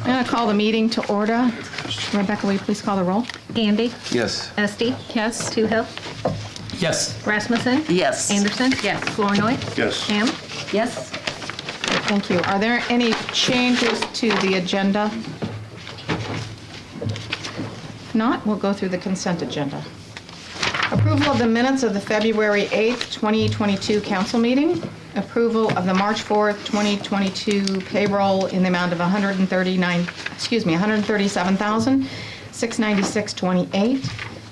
going to call the meeting to order. Rebecca, will you please call the roll? Gandy? Yes. Esty? Yes. Toohill? Yes. Rasmussen? Yes. Anderson? Yes. Flournoy? Yes. Ham? Yes. Great, thank you. Are there any changes to the agenda? If not, we'll go through the consent agenda. Approval of the minutes of the February 8th, 2022 council meeting. Approval of the March 4th, 2022 payroll in the amount of $137,696.28.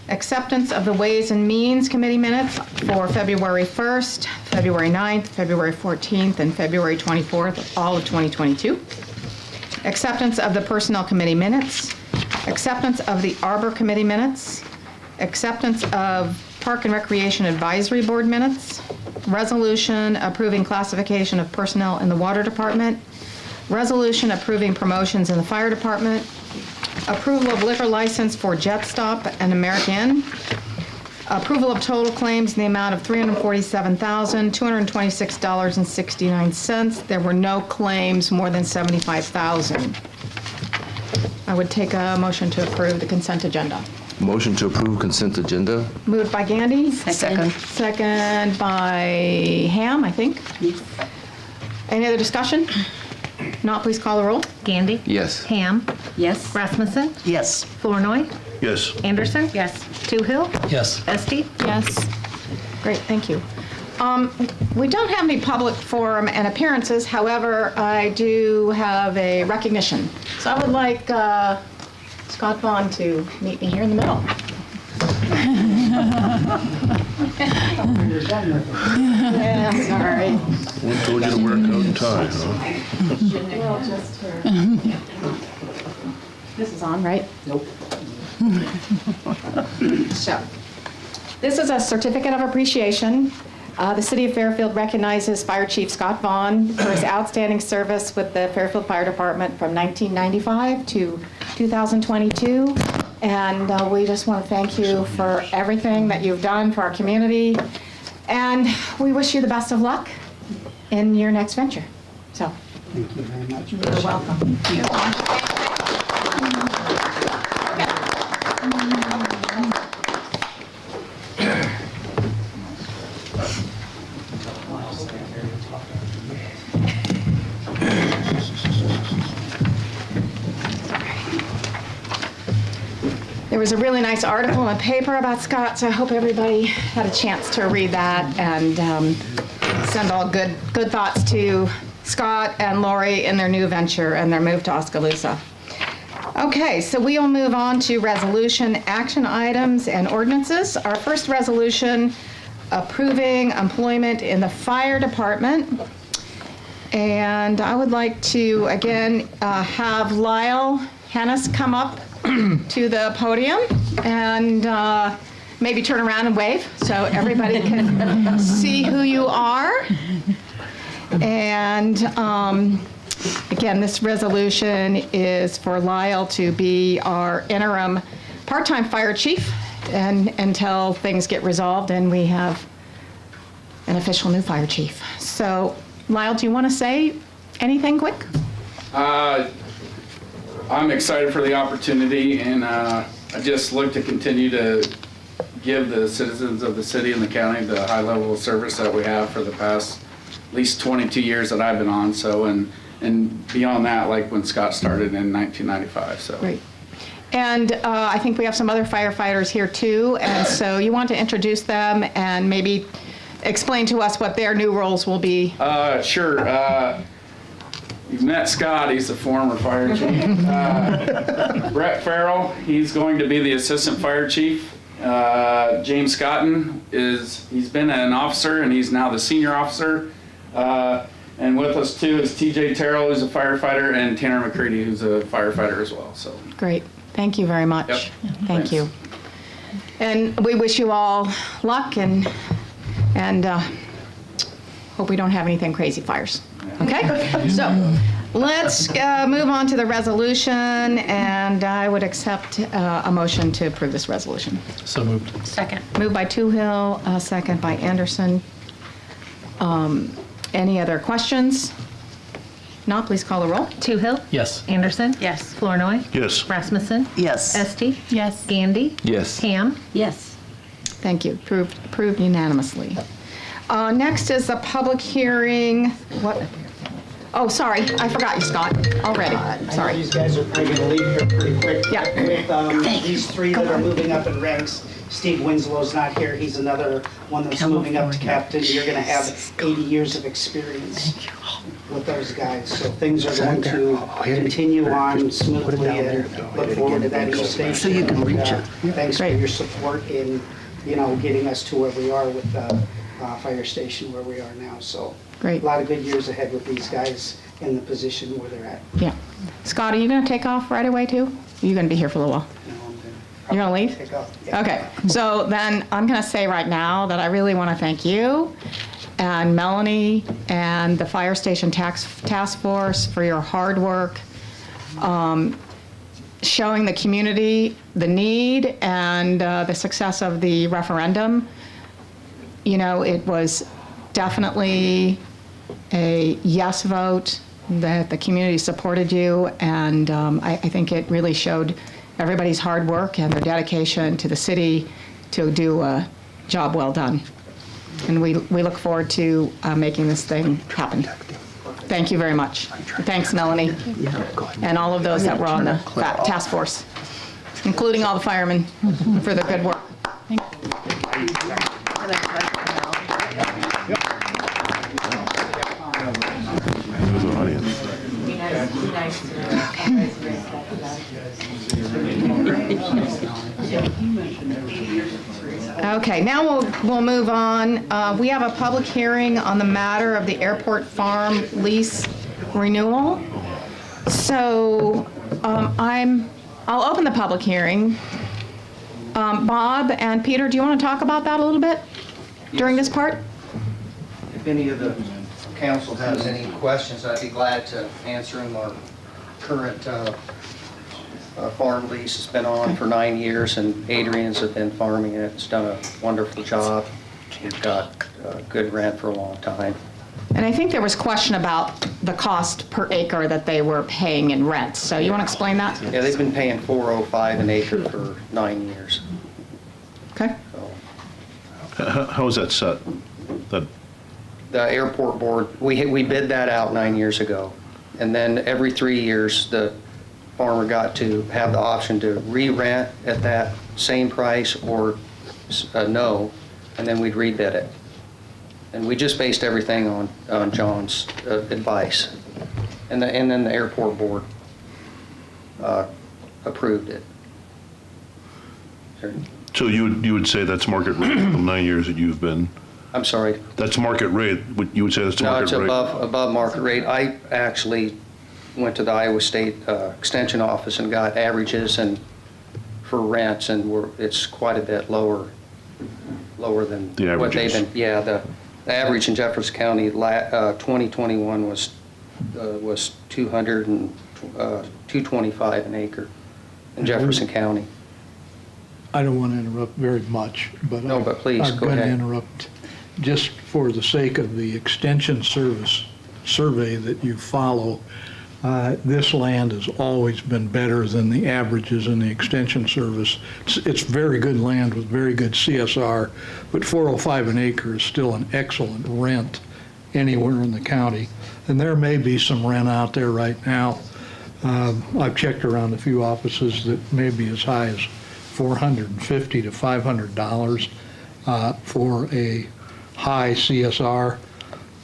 Acceptance of the Ways and Means Committee minutes for February 1st, February 9th, February 14th, and February 24th, all of 2022. Acceptance of the Personnel Committee minutes. Acceptance of the Arbor Committee minutes. Acceptance of Park and Recreation Advisory Board minutes. Resolution approving classification of personnel in the Water Department. Resolution approving promotions in the Fire Department. Approval of liquor license for Jetstop and American. Approval of total claims in the amount of $347,226.69. There were no claims more than $75,000. I would take a motion to approve the consent agenda. Motion to approve consent agenda. Moved by Gandy. Second. Second by Ham, I think. Any other discussion? Not, please call the roll. Gandy? Yes. Ham? Yes. Rasmussen? Yes. Flournoy? Yes. Anderson? Yes. Toohill? Yes. Esty? Yes. Great, thank you. We don't have any public forum and appearances. However, I do have a recognition. So I would like Scott Vaughn to meet me here in the middle. Yeah, sorry. We told you to wear a coat and tie, huh? Well, just here. This is on, right? Nope. So, this is a certificate of appreciation. The City of Fairfield recognizes Fire Chief Scott Vaughn for his outstanding service with the Fairfield Fire Department from 1995 to 2022. And we just want to thank you for everything that you've done for our community. And we wish you the best of luck in your next venture. So, Thank you very much. you're welcome. There was a really nice article in the paper about Scott, so I hope everybody had a chance to read that and send all good thoughts to Scott and Lori in their new venture and their move to Oskaloosa. Okay, so we will move on to resolution, action items, and ordinances. Our first resolution approving employment in the fire department. And I would like to, again, have Lyle Hennis come up to the podium and maybe turn around and wave so everybody can see who you are. And again, this resolution is for Lyle to be our interim part-time fire chief and until things get resolved and we have an official new fire chief. So Lyle, do you want to say anything quick? I'm excited for the opportunity, and I just look to continue to give the citizens of the city and the county the high level of service that we have for the past at least 22 years that I've been on. So, and beyond that, like when Scott started in 1995. So. Great. And I think we have some other firefighters here too, and so you want to introduce them and maybe explain to us what their new roles will be. Sure. You've met Scott, he's the former fire chief. Brett Farrell, he's going to be the assistant fire chief. James Scotton he's been an officer and he's now the senior officer. And with us too is TJ Terrell, who's a firefighter, and Tanner McCready, who's a firefighter as well. So Great, thank you very much. Yep. Thank you. And we wish you all luck and hope we don't have anything crazy fires. Okay, so let's move on to the resolution, and I would accept a motion to approve this resolution. So moved. Second. Moved by Toohill, second by Anderson. Any other questions? Not, please call the roll. Toohill. Yes. Anderson. Yes. Flournoy. Yes. Rasmussen. Yes. Esti. Yes. Gandy. Yes. Ham. Yes. Thank you. Approved unanimously. Next is the public hearing. What? Oh, sorry, I forgot you, Scott, already. I know Sorry. these guys are probably going to leave here pretty quick. Yeah. With these three that are moving up in ranks, Steve Winslow's not here. He's another one that's moving up to captain. You're going to have 80 years of experience with those guys. So things are going to continue on smoothly and look forward to that each station. So you can reach it. Thanks for Great. your support in, getting us to where we are with the fire station where we are now. So Great. a lot of good years ahead with these guys in the position where they're at. Yeah. Scott, are you going to take off right away, too? Are you going to be here for a little while? You're gonna leave? Take off. Yeah. Okay, so then I'm gonna say right now that I really want to thank you and Melanie and the Fire Station Task Force for your hard work, showing the community the need and the success of the referendum. You know, it was definitely a yes vote, that the community supported you, and I think it really showed everybody's hard work and their dedication to the city to do a job well done. And we look forward to making this thing happen. Thank you very much. Thanks, Melanie, and all of those that were on the task force, including all the firemen for their good work. There's an audience. Okay, now we'll move on. We have a public hearing on the matter of the airport farm lease renewal. So I'll open the public hearing. Bob and Peter, do you want to talk about that a little bit during this part? If any of the council has any questions, I'd be glad to answer them. Our current farm lease has been on for 9 years, and Adrian's have been farming it. It's done a wonderful job. We've got good rent for a long time. And I think there was question about the cost per acre that they were paying in rent. So you want to explain that? Yeah, they've been paying $4.05 an acre for 9 years. Okay. So How is that set? That, the airport board, we bid that out 9 years ago. And then every 3 years, the farmer got to have the option to re-rent at that same price or no, and then we'd rebid it. And we just based everything on John's advice. And then the airport board approved it. so you would say that's market rate for the 9 years that you've been, I'm sorry. that's market rate, you would say that's No, market it's rate? above market rate. I actually went to the Iowa State Extension Office and got averages and for rents, and it's quite a bit lower than The what they've averages. been. Yeah, the average in Jefferson County 2021 was 225 an acre in Jefferson County. I don't want to interrupt very much, but No, but please, I'm go going to ahead. interrupt just for the sake of the extension service survey that you follow. This land has always been better than the averages in the extension service. It's very good land with very good CSR, but $4.05 an acre is still an excellent rent anywhere in the county. And there may be some rent out there right now. I've checked around a few offices that may be as high as $450 to $500 for a high CSR.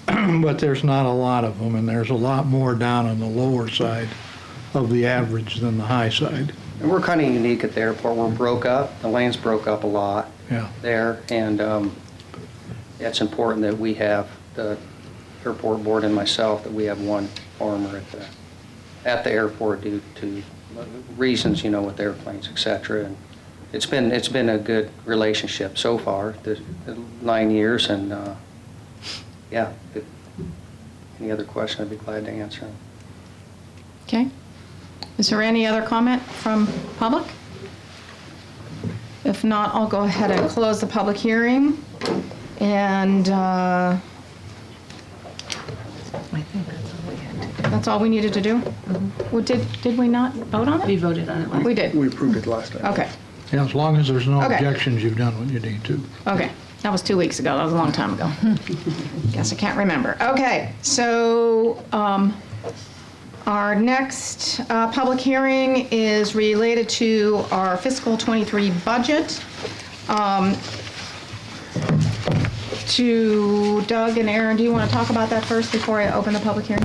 But there's not a lot of them, and there's a lot more down on the lower side of the average than the high side. And we're kind of unique at the airport. We're broke up. The land's broke up a lot Yeah. there, and it's important that we have, the airport board and myself, that we have one farmer at the airport due to reasons, with airplanes, et cetera. And it's been a good relationship so far, the 9 years, and yeah, if any other question, I'd be glad to answer them. Okay. Is there any other comment from public? If not, I'll go ahead and close the public hearing. And I think that's all we had to do. That's all we needed to do? Well, did we not vote on We it? voted on it last. We did. We approved it last time. Okay, Yeah, as long as there's no Okay. objections, you've done what you need to. okay. That was 2 weeks ago. That was a long time ago. Guess I can't remember. Okay, so our next public hearing is related to our fiscal '23 budget. To Doug and Aaron, do you want to talk about that first before I open the public hearing?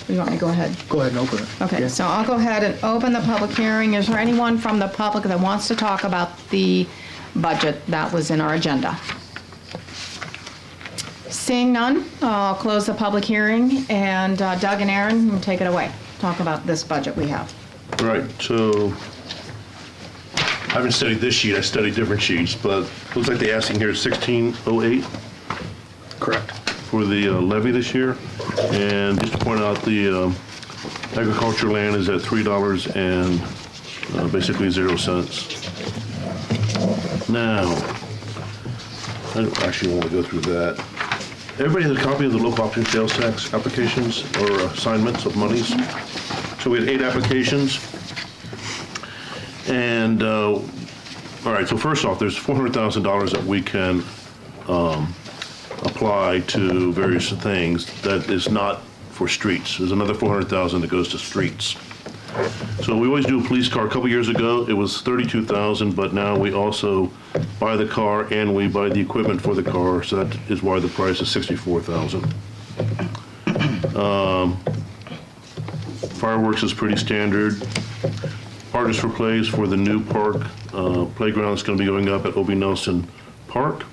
Or you want me to go ahead? Go ahead and open it. Okay, Yeah. so I'll go ahead and open the public hearing. Is there anyone from the public that wants to talk about the budget that was in our agenda? Seeing none, I'll close the public hearing, and Doug and Aaron, you take it away. Talk about this budget we have. Right, so I haven't studied this sheet, I studied different sheets, but looks like the asking here is 1608 Correct. for the levy this year. And just to point out, the agriculture land is at $3 and basically 0 cents. Now, I don't actually want to go through that. Everybody has a copy of the local option sales tax applications or assignments of monies. So we had 8 applications. And, all right, so first off, there's $400,000 that we can apply to various things that is not for streets. There's another $400,000 that goes to streets. So we always do a police car. A couple years ago, it was $32,000, but now we also buy the car and we buy the equipment for the car, so that is why the price is $64,000. Fireworks is pretty standard. Artists for Plays for the new park playground is going to be going up at O.B. Nelson Park.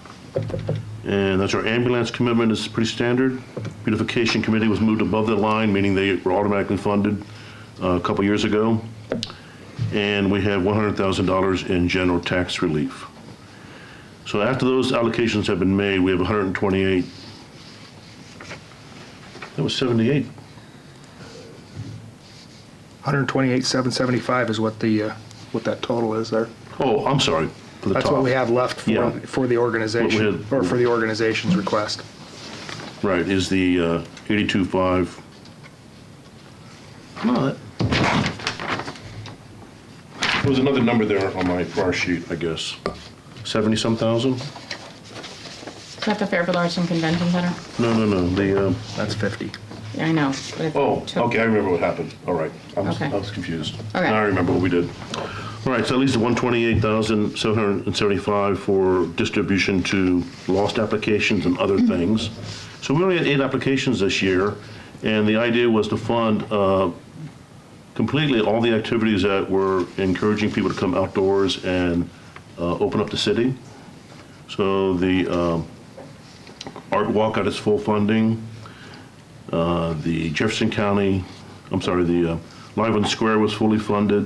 And that's our ambulance commitment is pretty standard. Beautification committee was moved above the line, meaning they were automatically funded a couple years ago. And we have $100,000 in general tax relief. So after those allocations have been made, we have 128. That was 78. 128,775 is what the what that total is there. Oh, I'm sorry. For the That's top. what we have left Yeah. for the organization, What we had- or for the organization's request. Right, is the 82.5. No, there was another number there on my prior sheet, I guess. 70-some thousand? Is that the Fairfield Arts and Convention Center? No, the, That's 50. Yeah, I know. but if oh, you took- okay, I remember what happened. All right, I Okay. was confused. Okay. Now I remember what we did. All right, so at least 128,775 for distribution to lost applications and other things. So we only had 8 applications this year, and the idea was to fund completely all the activities that were encouraging people to come outdoors and open up the city. So the Art Walk got its full funding. The Jefferson County, I'm sorry, the Live on Square was fully funded.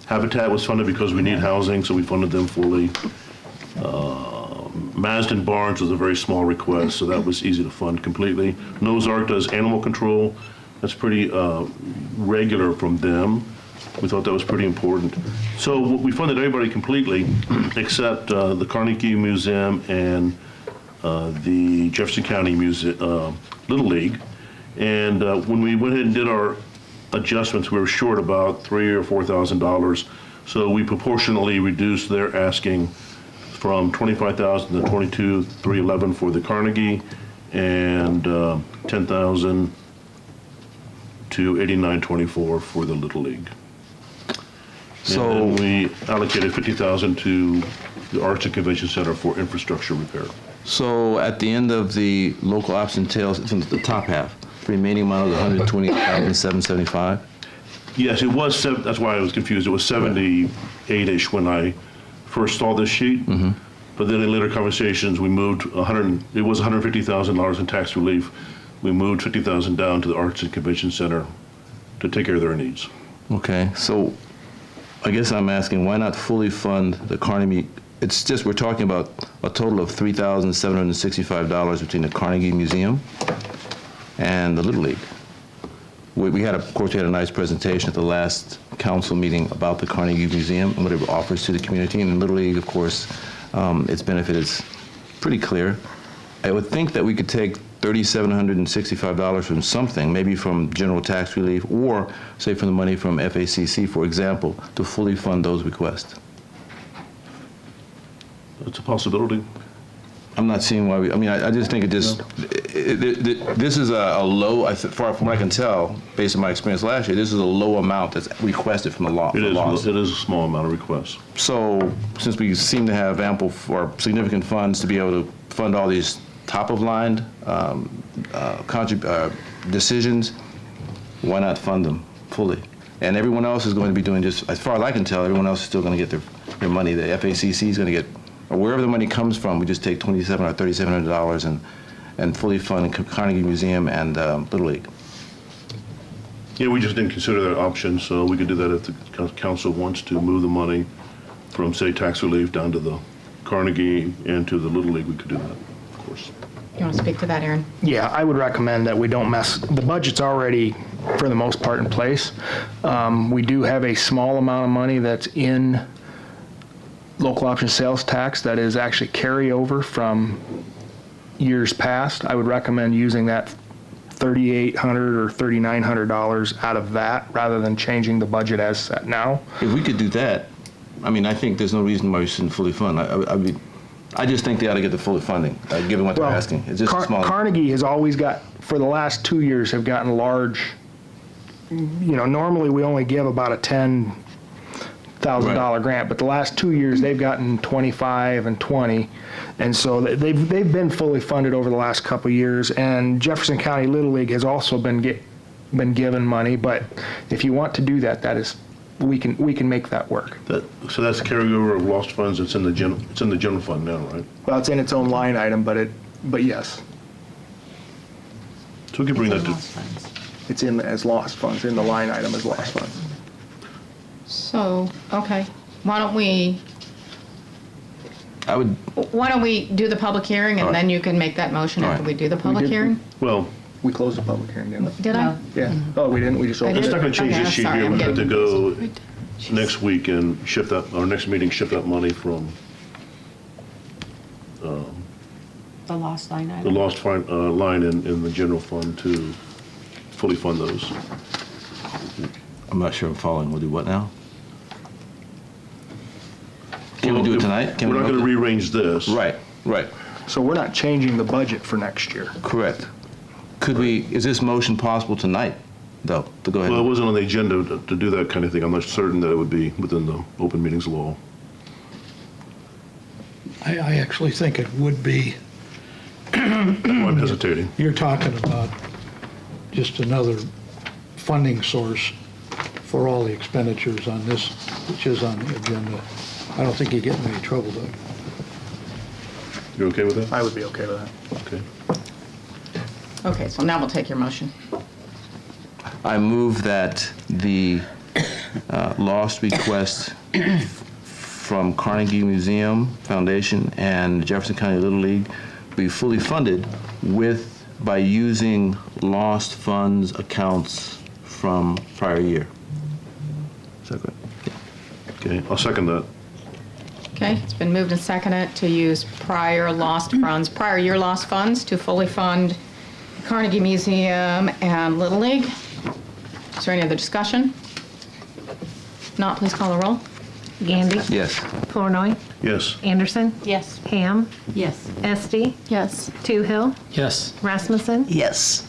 Habitat was funded because we need housing, so we funded them fully. Marsden Barnes was a very small request, so that was easy to fund completely. Noah's Ark does animal control. That's pretty regular from them. We thought that was pretty important. So we funded everybody completely except the Carnegie Museum and the Jefferson County Little League. And when we went ahead and did our adjustments, we were short about $3,000 or $4,000. So we proportionally reduced their asking from $25,000 to $22,311 for the Carnegie and $10,000 to $89,24 for the Little League. So And then we allocated $50,000 to the Arts and Convention Center for infrastructure repair. So at the end of the local ops and tails, it's in the top half. The remaining amount was 120,775. Yes, it was, that's why I was confused. It was 78-ish when I first saw this sheet. But then in later conversations, we moved it was $150,000 in tax relief. We moved $50,000 down to the Arts and Convention Center to take care of their needs. Okay, so I guess I'm asking, why not fully fund the Carnegie? It's just, we're talking about a total of $3,765 between the Carnegie Museum and the Little League. We had, of course, we had a nice presentation at the last council meeting about the Carnegie Museum and what it offers to the community. And Little League, of course, its benefit is pretty clear. I would think that we could take $3,765 from something, maybe from general tax relief, or say from the money from FACC, for example, to fully fund those requests. It's a possibility. I'm not seeing why I just think this is a low, far from what I can tell, based on my experience last year, this is a low amount that's requested from the law. It is a small amount of requests. So, since we seem to have ample or significant funds to be able to fund all these top-of-line decisions, why not fund them fully? And everyone else is going to be doing just, as far as I can tell, everyone else is still going to get their money. The FACC is going to get, or wherever the money comes from, we just take $2,700 or $3,700 and fully fund Carnegie Museum and Little League. Yeah, we just didn't consider that option, so we could do that if the council wants to move the money from, say, tax relief down to the Carnegie and to the Little League. We could do that, of course. You want to speak to that, Aaron? Yeah, I would recommend that we don't mess, the budget's already, for the most part, in place. We do have a small amount of money that's in local option sales tax that is actually carryover from years past. I would recommend using that $3,800 or $3,900 out of that rather than changing the budget as set now. If we could do that, I think there's no reason why we shouldn't fully fund. I just think they ought to get the full funding, given what they're asking. It's just a small. Carnegie has always got, for the last 2 years, have gotten large. Normally we only give about a $10,000 grant, but the last 2 years they've gotten 25 and 20, and so they've been fully funded over the last couple of years. And Jefferson County Little League has also been given money, but if you want to do that, we can make that work. So that's carryover of lost funds. It's in the general fund now, right? Well, it's in its own line item, but yes, So we could bring that to. it's in as lost funds, in the line item as lost funds. So, okay, why don't we I would. do the public hearing, and then you can make that motion after we do the public hearing? Well, We closed the public hearing, didn't we? Did I? Yeah. Oh, we didn't? We just opened it's it? not going to change Okay, this sheet sorry, here. I'm We have to getting- go next week and shift that, our next meeting, shift that money from The lost line the item. lost line in the general fund to fully fund those. I'm not sure I'm following. We'll do what now? Can we do it tonight? We're not going to rearrange this. Right. So we're not changing the budget for next year. Correct. Is this motion possible tonight, though, to go ahead? Well, it wasn't on the agenda to do that kind of thing. I'm not certain that it would be within the open meetings law. I actually think it would be. I'm hesitating. You're talking about just another funding source for all the expenditures on this, which is on the agenda. I don't think you get in any trouble, though. You're okay with that? I would be okay with that. Okay. Okay, so now we'll take your motion. I move that the lost request from Carnegie Museum Foundation and Jefferson County Little League be fully funded by using lost funds accounts from prior year. Is that correct? Okay, I'll second that. Okay, it's been moved and seconded to use prior year lost funds to fully fund Carnegie Museum and Little League. Is there any other discussion? If not, please call the roll. Gandy? Yes. Flournoy? Yes. Anderson? Yes. Ham? Yes. Esti? Yes. Toohill? Yes. Rasmussen? Yes.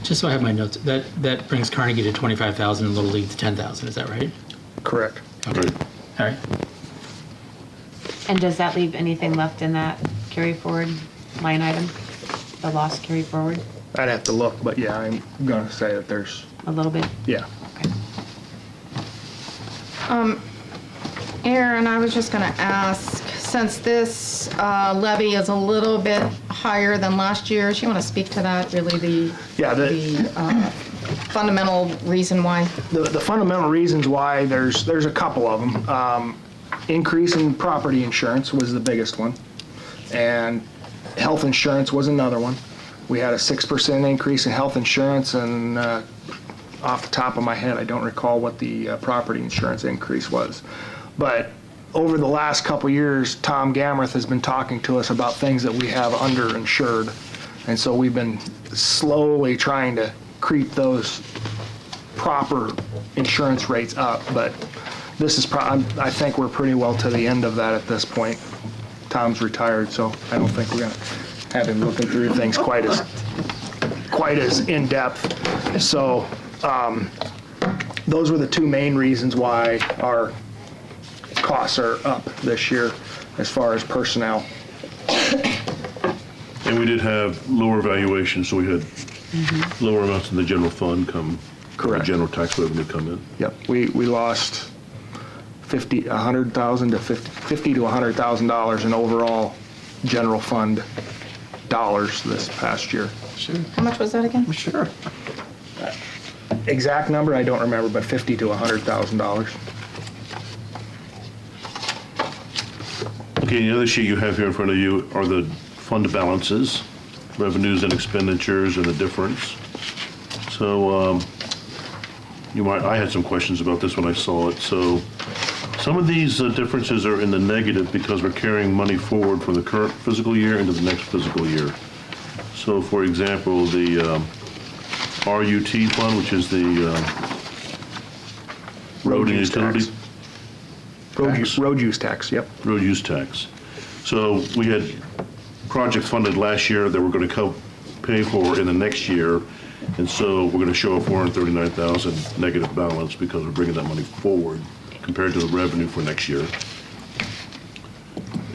Just so I have my notes, that brings Carnegie to 25,000 and Little League to 10,000, is that right? Correct. Right. All right. And does that leave anything left in that carry forward line item? The lost carry forward? I'd have to look, but yeah, I'm going to say that there's, A little bit? yeah. Aaron, I was just going to ask, since this levy is a little bit higher than last year's, you want to speak to that, really the fundamental reason why? The fundamental reasons why, there's a couple of them. Increase in property insurance was the biggest one, and health insurance was another one. We had a 6% increase in health insurance, and off the top of my head, I don't recall what the property insurance increase was. But over the last couple years, Tom Gamreth has been talking to us about things that we have underinsured. And so we've been slowly trying to creep those proper insurance rates up. But this is, I think we're pretty well to the end of that at this point. Tom's retired, so I don't think we're going to have him looking through things quite as in-depth. So those were the two main reasons why our costs are up this year as far as personnel. And we did have lower valuations, so we had lower amounts in the general fund come, Correct. the general tax revenue come in. Yep, we lost $50,000 to $100,000 in overall general fund dollars this past year. How much was that again? Sure. Exact number, I don't remember, but $50,000 to $100,000. Okay, the other sheet you have here in front of you are the fund balances, revenues and expenditures and the difference. So I had some questions about this when I saw it. So some of these differences are in the negative because we're carrying money forward from the current fiscal year into the next fiscal year. So for example, the RUT fund, which is the road and use utility tax. Road use tax, yep. road use tax. So we had projects funded last year that we're going to pay for in the next year, and so we're going to show a $439,000 negative balance because we're bringing that money forward compared to the revenue for next year.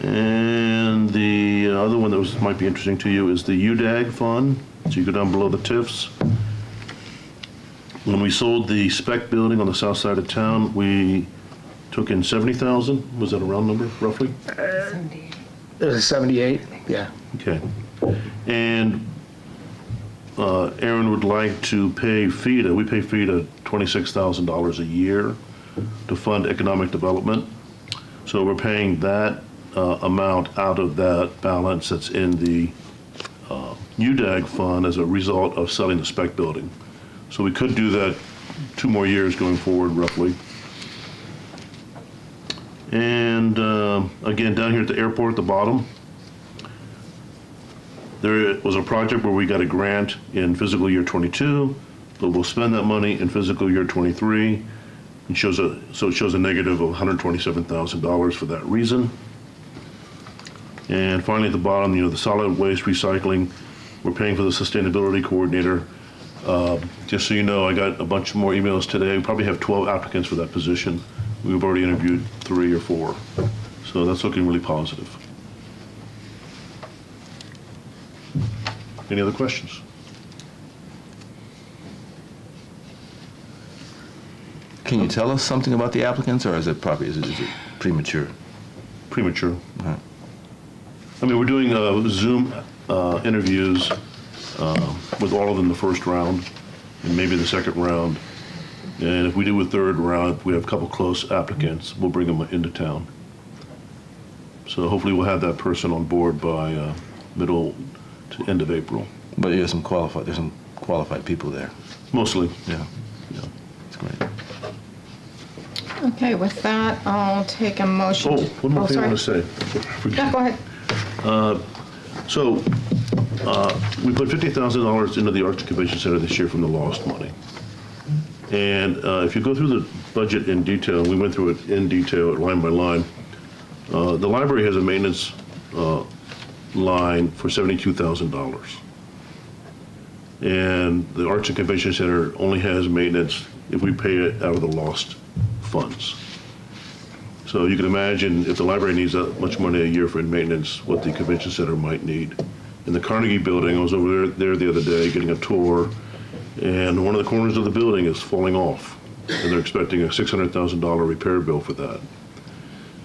And the other one that might be interesting to you is the Udag Fund. So you go down below the TIFs. When we sold the spec building on the south side of town, we took in $70,000. Was that a round number, roughly? It was 78, yeah. Okay. And Aaron would like to pay FIDA. We pay FIDA $26,000 a year to fund economic development. So we're paying that amount out of that balance that's in the Udag fund as a result of selling the spec building. So we could do that 2 more years going forward, roughly. And again, down here at the airport at the bottom, there was a project where we got a grant in fiscal year 22, but we'll spend that money in fiscal year 23. It shows so it shows a negative of $127,000 for that reason. And finally, at the bottom, the solid waste recycling, we're paying for the sustainability coordinator. Just so you know, I got a bunch more emails today. We probably have 12 applicants for that position. We've already interviewed 3 or 4. So that's looking really positive. Any other questions? Can you tell us something about the applicants, or is it premature? Premature. Right. I mean, we're doing Zoom interviews with all of them the first round and maybe the second round. And if we do a third round, if we have a couple close applicants, we'll bring them into town. So hopefully we'll have that person on board by middle to end of April. But there's some qualified people there. Mostly. Yeah, Yeah. that's great. Okay, with that, I'll take a motion. Oh, one more thing I sorry. want to say. Yeah, go ahead. So we put $50,000 into the Arts and Convention Center this year from the lost money. And if you go through the budget in detail, we went through it in detail, line by line, the library has a maintenance line for $72,000. And the Arts and Convention Center only has maintenance if we pay it out of the lost funds. So you can imagine if the library needs that much money a year for maintenance, what the convention center might need. In the Carnegie building, I was over there the other day getting a tour, and one of the corners of the building is falling off, and they're expecting a $600,000 repair bill for that.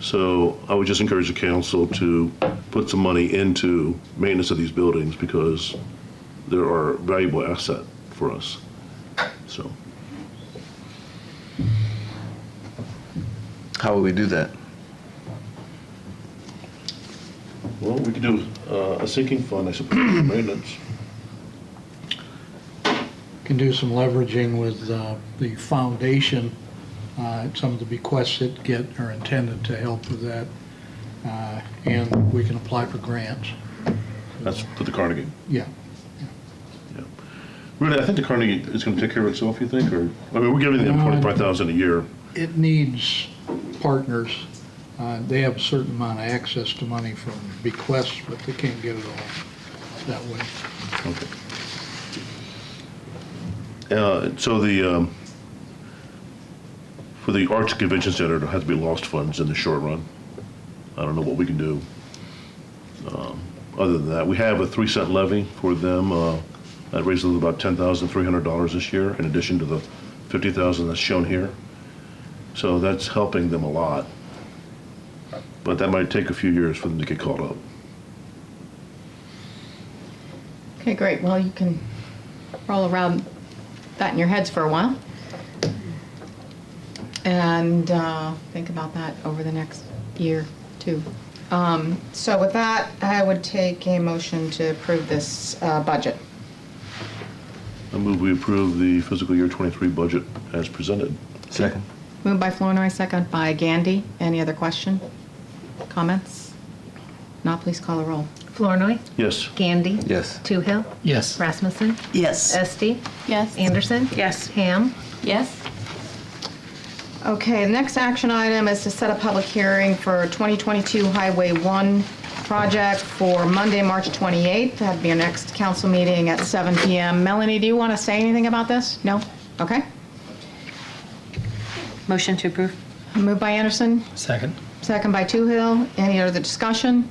So I would just encourage the council to put some money into maintenance of these buildings because they are a valuable asset for us. So. How will we do that? Well, we could do a sinking fund, I suppose, for maintenance. Can do some leveraging with the foundation Some of the bequests that get are intended to help with that, and we can apply for grants. That's for the Carnegie. Yeah. Yeah. Really, I think the Carnegie is going to take care of itself, you think? Or, I mean, we're giving them $25,000 a year. It needs partners. They have a certain amount of access to money from bequests, but they can't get it all that way. Okay. So for the Arts Convention Center, there has to be lost funds in the short run. I don't know what we can do. Other than that, we have a 3-cent levy for them. That raises about $10,300 this year, in addition to the $50,000 that's shown here. So that's helping them a lot. But that might take a few years for them to get caught up. Okay, great. Well, you can roll around that in your heads for a while. And think about that over the next year, too. So with that, I would take a motion to approve this budget. I move we approve the fiscal year 23 budget as presented. Second. Moved by Flournoy, second by Gandy. Any other question? Comments? Not, please call a roll. Flournoy. Yes. Gandy. Yes. Toohill. Yes. Rasmussen. Yes. Esti. Yes. Anderson. Yes. Ham. Yes. Okay, the next action item is to set a public hearing for 2022 Highway 1 project for Monday, March 28th. That'd be our next council meeting at 7 p.m. Melanie, do you want to say anything about this? No? Okay. Motion to approve. Moved by Anderson, Second. second by Toohill. Any other discussion?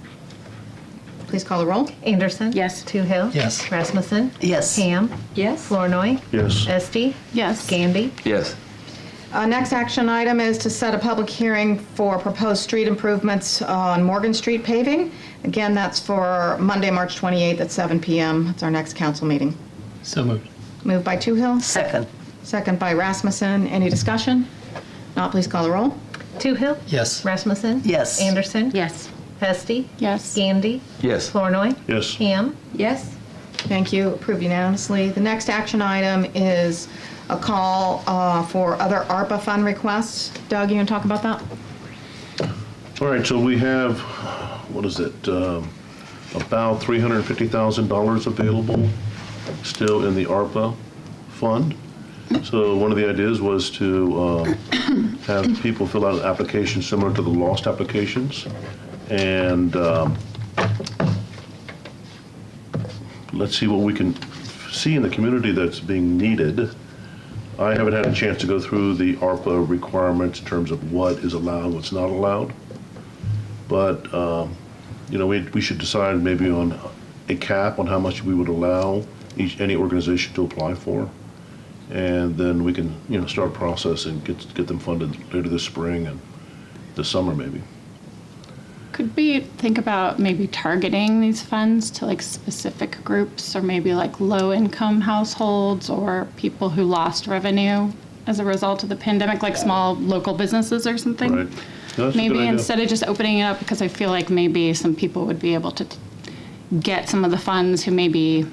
Please call the roll. Anderson. Yes. Toohill. Yes. Rasmussen. Yes. Ham. Yes. Flournoy. Yes. Esti. Yes. Gandy. Yes. Next action item is to set a public hearing for proposed street improvements on Morgan Street paving. Again, that's for Monday, March 28th at 7 p.m. That's our next council meeting. So moved. Moved by Toohill, Second. second by Rasmussen. Any discussion? Not, please call the roll. Toohill. Yes. Rasmussen. Yes. Anderson. Yes. Esti. Yes. Gandy. Yes. Flournoy. Yes. Ham. Yes. Thank you. Approved unanimously. The next action item is a call for other Arpa fund requests. Doug, you want to talk about that? All right, so we have, what is it, about $350,000 available still in the Arpa fund. So one of the ideas was to have people fill out an application similar to the lost applications. And let's see what we can see in the community that's being needed. I haven't had a chance to go through the ARPA requirements in terms of what is allowed, what's not allowed. But, you know, we should decide maybe on a cap on how much we would allow any organization to apply for. And then we can, you know, start a process and get them funded later this spring and this summer maybe. Could we think about maybe targeting these funds to like specific groups or maybe like low-income households or people who lost revenue as a result of the pandemic, like small local businesses or something? Right. No, that's a good Maybe idea. instead of just opening it up, because I feel like maybe some people would be able to get some of the funds who maybe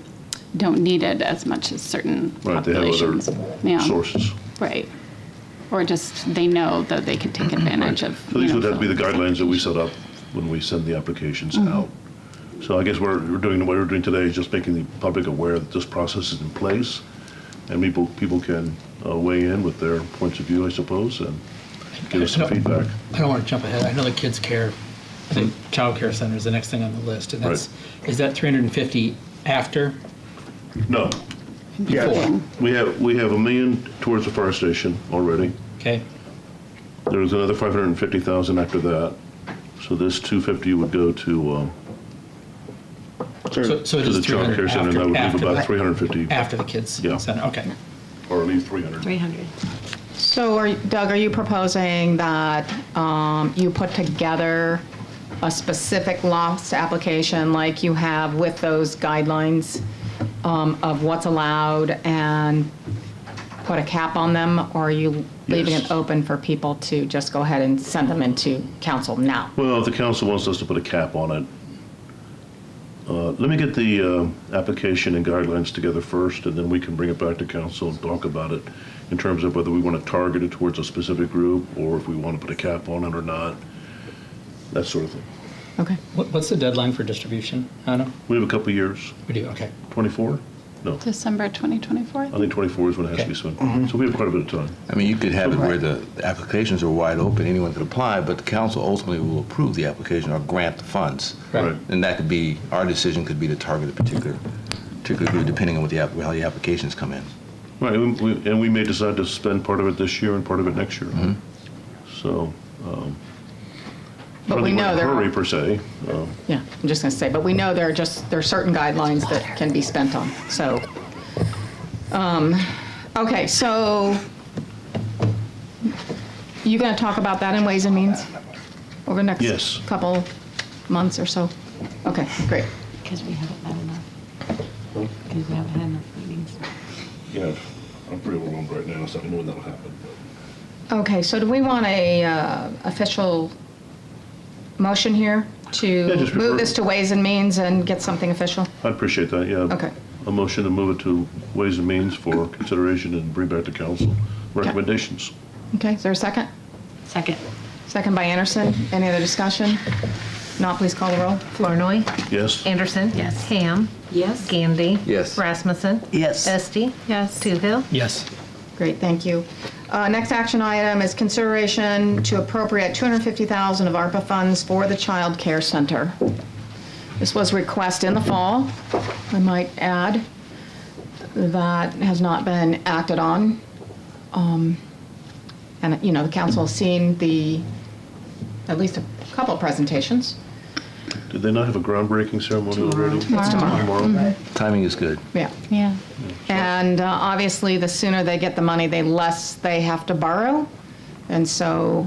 don't need it as much as certain Right, they have populations. other sources. Right. Or just they know that they could take advantage of. So these you know, would have to be the filling guidelines that we set up when we send the applications Mm-hmm. out. So I guess what we're doing today is just making the public aware that this process is in place, and people can weigh in with their points of view, I suppose, and give us some feedback. I don't want to jump ahead. I know the kids care. I think child care center is the next thing on the list, and that's is that 350 after? No, Before. we have $1 million towards the fire station already. Okay. There's another $550,000 after that. So this 250 would go to So it to is the child 300 care center, and that would leave after about that. 350, After the kids Yeah. center. Okay. or leave 300. 300. So, Doug, are you proposing that you put together a specific loss application like you have with those guidelines of what's allowed and put a cap on them, or are you leaving Yes. it open for people to just go ahead and send them into council now? Well, if the council wants us to put a cap on it, Let me get the application and guidelines together first, and then we can bring it back to council and talk about it in terms of whether we want to target it towards a specific group or if we want to put a cap on it or not, that sort of thing. Okay. What's the deadline for distribution, Anna? We have a couple of years. We do, okay. 24? No, December 2024? I think 24 is when it has to be spent. So we have quite a bit of time. I mean, you could have it where the applications are wide open, anyone could apply, but the council ultimately will approve the application or grant the funds. Right. And that could be, our decision could be to target a particular group, depending on what how the applications come in. Right, and we may decide to spend part of it this year and part of it next year. So, But I don't we think we're know in a there hurry are, per se. yeah, I'm just going to say, but we know there are certain guidelines that can be spent on. So, okay, so you going to talk about that in Ways and Means over the next Yes. couple months or so? Okay, great. Because we haven't had enough. Because we haven't had enough meetings. Yeah, I'm pretty overwhelmed right now, so I know when that'll happen. Okay, so do we want a official motion here Yeah, to just refer- move this to Ways and Means and get something official? I appreciate that, yeah. Okay. A motion to move it to Ways and Means for consideration and bring back to council recommendations. Okay, is there a second? Second. Second by Anderson. Any other discussion? Not, please call the roll. Flournoy. Yes? Anderson. Yes. Ham. Yes. Gandy. Yes. Rasmussen. Yes. Esti. Yes. Toohill. Yes. Great, thank you. Next action item is consideration to appropriate $250,000 of ARPA funds for the Child Care Center. This was a request in the fall, I might add, that has not been acted on. And, you know, the council has seen at least a couple presentations. Did they not have a groundbreaking ceremony already? It's tomorrow. Timing is good. Yeah. Yeah. And obviously, the sooner they get the money, the less they have to borrow. And so,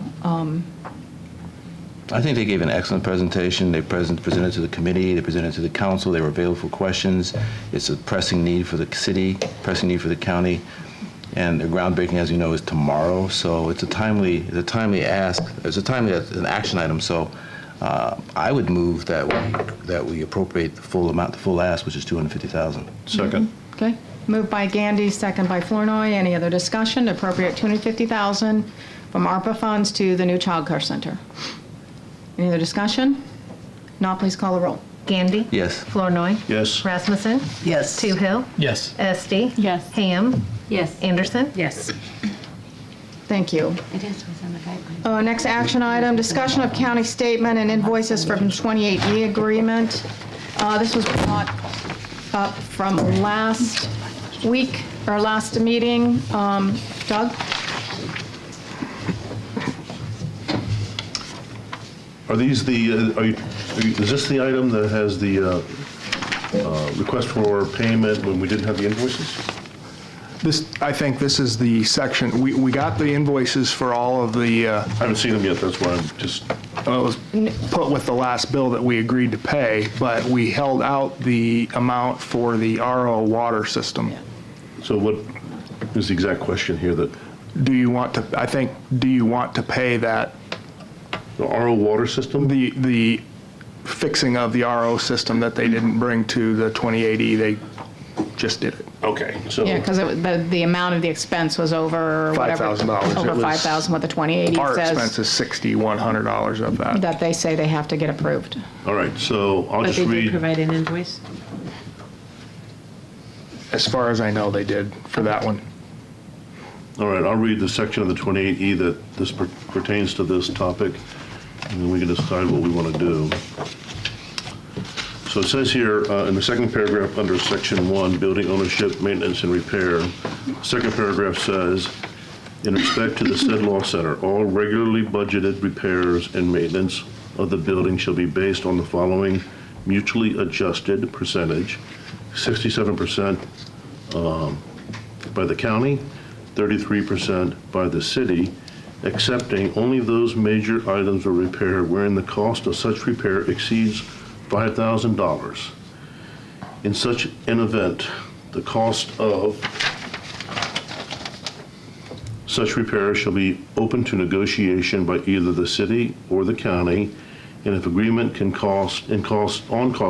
I think they gave an excellent presentation. They presented to the committee, they presented to the council, they were available for questions. It's a pressing need for the city, pressing need for the county. And the groundbreaking, as you know, is tomorrow. So it's a timely ask. It's a timely an action item. So I would move that we appropriate the full amount, the full ask, which is $250,000. Second? okay, moved by Gandy, second by Flournoy. Any other discussion? To appropriate $250,000 from ARPA funds to the new Child Care Center. Any other discussion? Not, please call the roll. Gandy. Yes. Flournoy. Yes? Rasmussen. Yes. Toohill. Yes. Esti. Yes. Ham. Yes. Anderson. Yes. Thank you. It is what's on the guidelines. Next action item, discussion of county statement and invoices from 28E agreement. This was brought up from last week, or last meeting. Doug? Are these is this the item that has the request for payment when we didn't have the invoices? I think this is the section, we got the invoices for all of the, I haven't seen them yet, that's why I'm just, it was put with the last bill that we agreed to pay, but we held out the amount for the RO water system. so what is the exact question here that, Do you want to pay that, the RO water system? the fixing of the RO system that they didn't bring to the 2080, they just did it. Okay, so. Yeah, because the amount of the expense was over whatever. $5,000. Over It was- $5,000, what the 2080 Our expense says, is $6,100 of that. that they say they have to get approved. All right, so I'll But just they did read, provide an invoice? As far as I know, they did for that one. all right, I'll read the section of the 28E that this pertains to this topic, and then we can decide what we want to do. So it says here in the second paragraph under section 1, building ownership, maintenance, and repair, second paragraph says, in respect to the said law center, all regularly budgeted repairs and maintenance of the building shall be based on the following mutually adjusted percentage: 67% by the county, 33% by the city, excepting only those major items of repair wherein the cost of such repair exceeds $5,000. In such an event, the cost of such repair shall be open to negotiation by either the city or the county, and if agreement can cost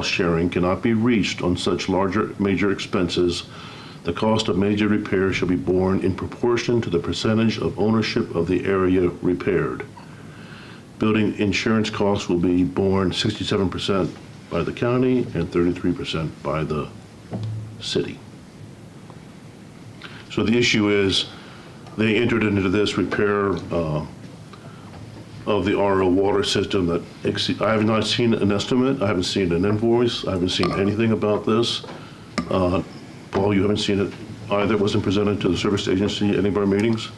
sharing cannot be reached on such larger major expenses, the cost of major repair shall be borne in proportion to the percentage of ownership of the area repaired. Building insurance costs will be borne 67% by the county and 33% by the city. So the issue is, they entered into this repair of the RO water system that I have not seen an estimate, I haven't seen an invoice, I haven't seen anything about this. Paul, you haven't seen it either, it wasn't presented to the service agency at any of our meetings.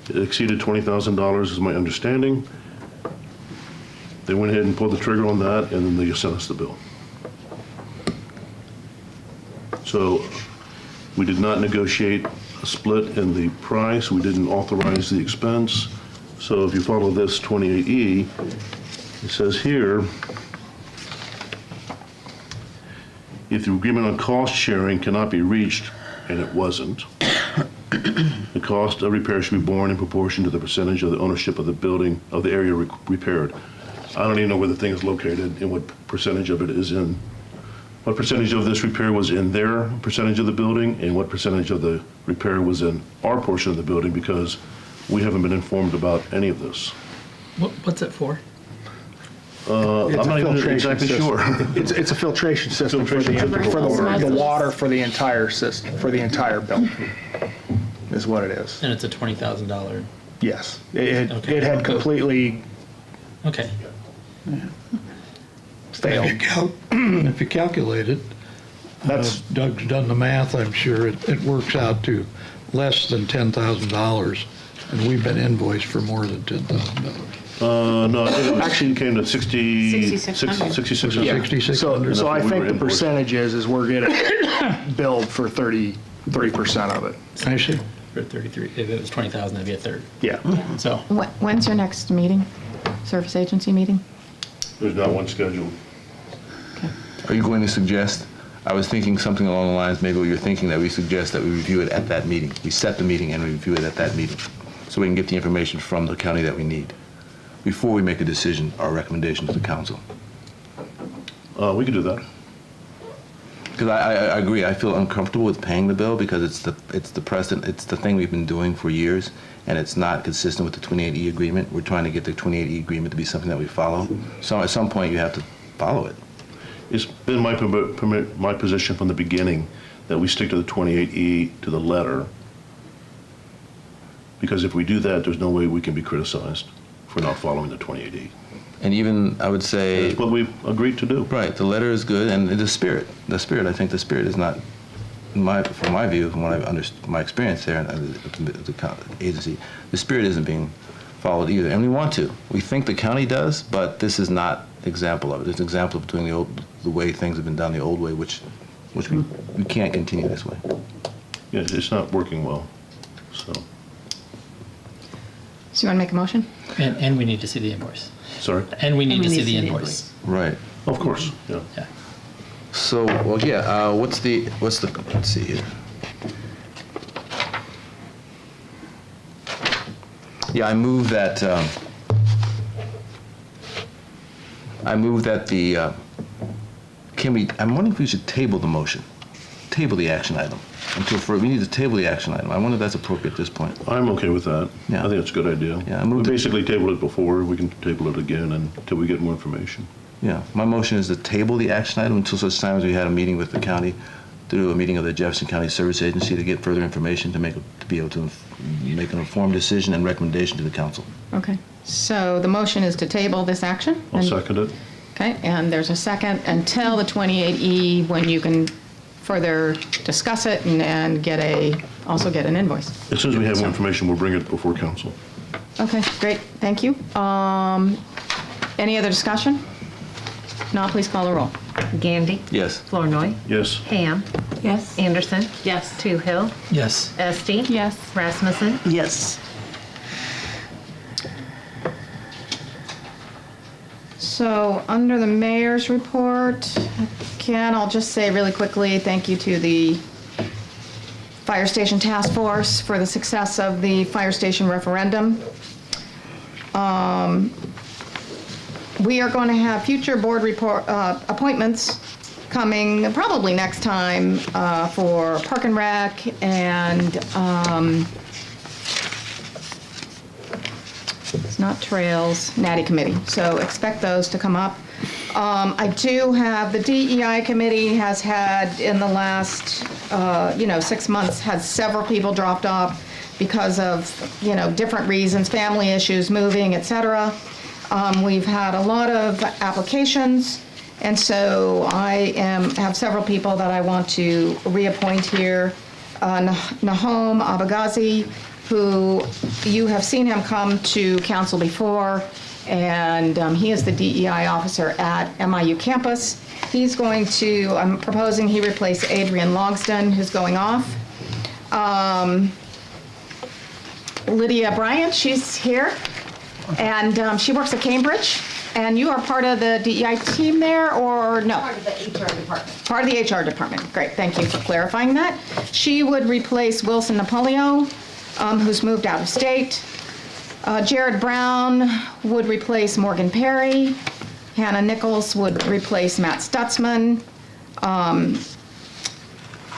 It exceeded $20,000 is my understanding. They went ahead and pulled the trigger on that, and then they sent us the bill. So we did not negotiate a split in the price. We didn't authorize the expense. So if you follow this 28E, it says here, if the agreement on cost sharing cannot be reached, and it wasn't, the cost of repair should be borne in proportion to the percentage of the ownership of the building, of the area repaired. I don't even know where the thing is located and what percentage of it is in, what percentage of this repair was in their percentage of the building and what percentage of the repair was in our portion of the building, because we haven't been informed about any of this. What's it for? I'm not even exactly sure. It's a filtration system for the water for the entire system, for the entire building, is what it is. And it's a $20,000. Yes. Okay. It had completely Okay. failed. If you calculate it, Doug's done the math, I'm sure, it works out to less than $10,000, and we've been invoiced for more than $10,000. No, it actually came to 6,600. 6,600. Yeah. 6,600. So I That's what we think were the invoiced. percentage is we're getting billed for 33% of it. I see. For 33, if it was 20,000, it'd be a third. Yeah. So, When's your next meeting? Service agency meeting? There's not one scheduled. Are you going to suggest, I was thinking something along the lines, maybe what you're thinking, that we suggest that we review it at that meeting. We set the meeting and we review it at that meeting, so we can get the information from the county that we need before we make a decision or recommendation to the council. We could do that. Because I agree, I feel uncomfortable with paying the bill because it's the precedent, it's the thing we've been doing for years, and it's not consistent with the 28E agreement. We're trying to get the 28E agreement to be something that we follow. So at some point, you have to follow it. It's been my position from the beginning that we stick to the 28E to the letter, because if we do that, there's no way we can be criticized for not following the 28E. And even, I would say... That's what we've agreed to do. Right, the letter is good, and the spirit, I think the spirit is not, from my view, from what I've understood, my experience there at the agency, the spirit isn't being followed either, and we want to. We think the county does, but this is not an example of it. It's an example of doing the way things have been done the old way, which we can't continue this way. Yeah, it's not working well, so. So you want to make a motion? and we need to see the invoice. Sorry? And we need to see the invoice. Right. Of course, yeah. Yeah. So, well, yeah, what's the, let's see here. Yeah, I move that the, I'm wondering if we should table the motion, table the action item we need to table the action item. I wonder if that's appropriate at this point. I'm okay with that. Yeah. I think it's a good idea. Yeah, I We moved it. basically tabled it before, we can table it again until we get more information. Yeah, my motion is to table the action item until such time as we had a meeting with the county, to do a meeting of the Jefferson County Service Agency to get further information to be able to make an informed decision and recommendation to the council. Okay. So the motion is to table this action? I'll second it. Okay, and there's a second until the 28E, when you can further discuss it and also get an invoice. As soon as we have more information, we'll bring it before council. Okay, great, thank you. Any other discussion? No, please call the roll. Gandy, Yes. Flournoy, Yes. Ham, Yes. Anderson, Yes. Toohill, Yes. Esti, Yes. Rasmussen, Yes. So, under the mayor's report, again, I'll just say really quickly, thank you to the Fire Station Task Force for the success of the fire station referendum. we are going to have future board report appointments coming probably next time for Park and Rec and it's not Trails, Natty Committee. So expect those to come up. I do have, the DEI committee has had in the last, 6 months, had several people dropped off because of, different reasons, family issues, moving, et cetera. We've had a lot of applications, and so I have several people that I want to reappoint here. Nahom Abagazi, who you have seen him come to council before, and he is the DEI officer at MIU campus. I'm proposing he replace Adrian Logsdon, who's going off. Lydia Bryant, she's here, and she works at Cambridge. And you are part of the DEI team there, or no? Part of the HR department. Part of the HR department. Great, thank you for clarifying that. She would replace Wilson Napoleon, who's moved out of state. Jared Brown would replace Morgan Perry. Hannah Nichols would replace Matt Stutzman.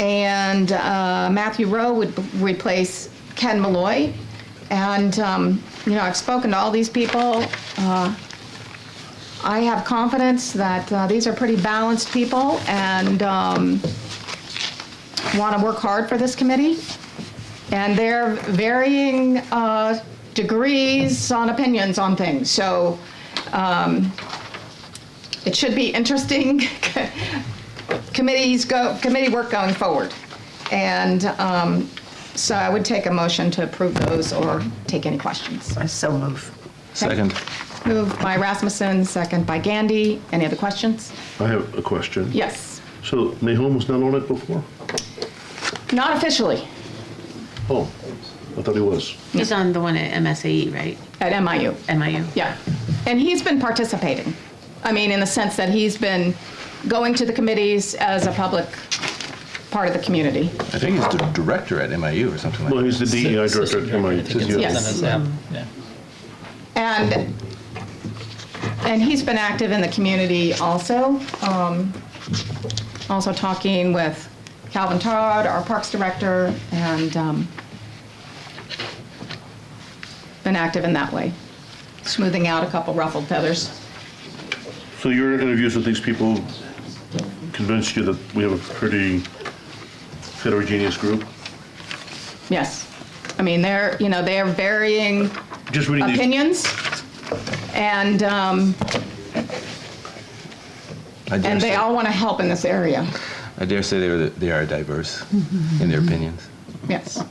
And Matthew Rowe would replace Ken Malloy. And, I've spoken to all these people. I have confidence that these are pretty balanced people and want to work hard for this committee. And they're varying degrees on opinions on things. So it should be interesting committee work going forward. And so I would take a motion to approve those or take any questions. I so move. Second. Moved by Rasmussen, second by Gandy. Any other questions? I have a question. Yes. So Nahom was not on it before? Not officially Oh, I thought he was. He's on the one at MSAE, right? at MIU. MIU. Yeah. And he's been participating. I mean, in the sense that he's been going to the committees as a public part of the community. I think he's the director at MIU or something like Well, that. he's the DEI director at MIU. Yes. Yeah. And he's been active in the community also. Also talking with Calvin Todd, our Parks Director, and been active in that way, smoothing out a couple ruffled feathers. So your interviews with these people convinced you that we have a pretty heterogeneous group? Yes. I mean, they're varying Just reading these. opinions, and they all want to help in this area. I dare say they are diverse in their opinions. Yes.